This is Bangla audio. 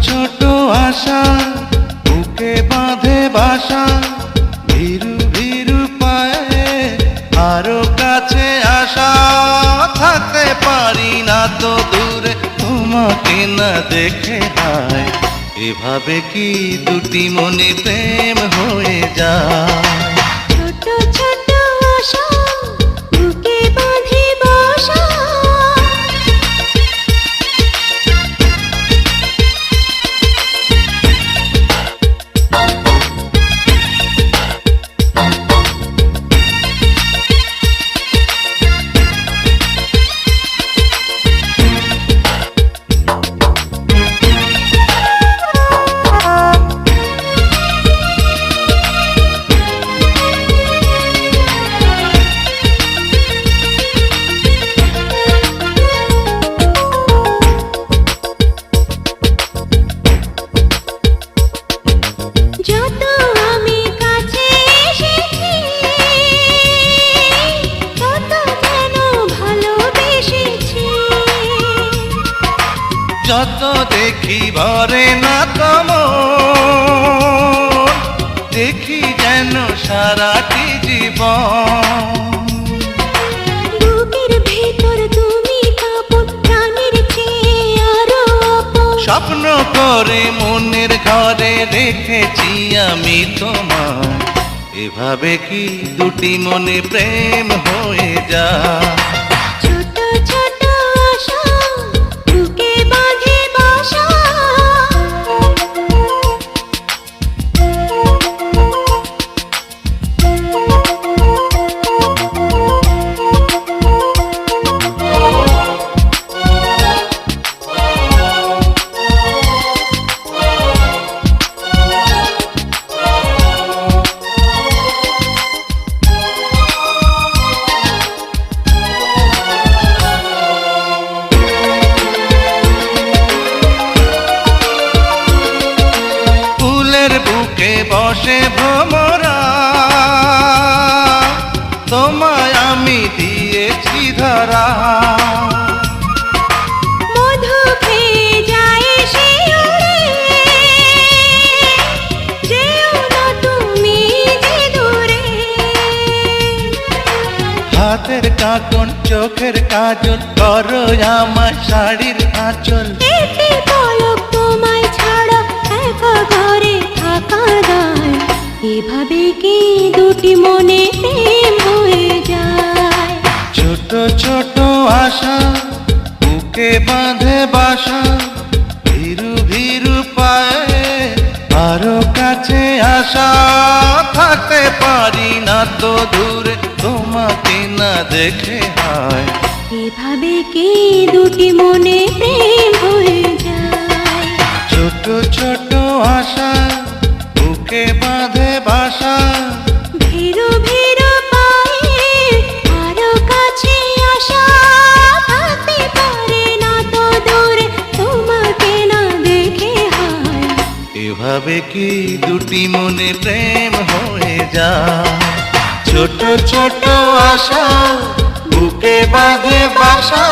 ছোট আশা বুকে বাঁধে বাসা, ভীরু ভীরু পায়ে আরো কাছে আসা, থাকতে পারি না তো দূরে তোমাকে না দেখে হায়, এভাবে কি দুটি মনে প্রেম হয়ে যায়। ছোট ছোট আশা বুকে বাঁধে বাসা, যত দেখি ভরে না তম, দেখি যেন সারাটি জীবন। বুকের ভেতর তুমি কাঁপো প্রাণের চেয়ে আরো আপন, স্বপ্ন করে মনের ঘরে রেখেছি আমি তোমায়, এভাবে কি দুটি মনে প্রেম হয়ে যায়। ছোট ছোট আশা বুকে বাঁধে বাসা, বুকে বসে ভ্রমরা, তোমায় আমি দিয়েছি ধরা, মধু পেয়ে যায় সে উড়ে, যেও না তুমি যে দূরে। হাতের কাকন চোখের কাজল করো আমার শাড়ির আঁচল, এতে পলক তোমায় ছাড়া একা ঘরে থাকা দায়, এভাবে কি দুটি মনে প্রেম হয়ে যায়। ছোট ছোট আশা বুকে বাঁধে বাসা, ভীরু ভীরু পায়ে আরো কাছে আসা, থাকতে পারি না তো দূরে তোমাকে না দেখে হায়, এভাবে কি দুটি মনে প্রেম হয়ে যায়। ছোট ছোট আশা বুকে বাঁধে বাসা, ভীরু ভীরু পায়ে আরো কাছে আসা, থাকতে পারে না তো দূরে তোমার এভাবে কি দুটি মনে প্রেম হয়ে যায়? ছোট ছোট আশা বুকে বাঁধে বাসা।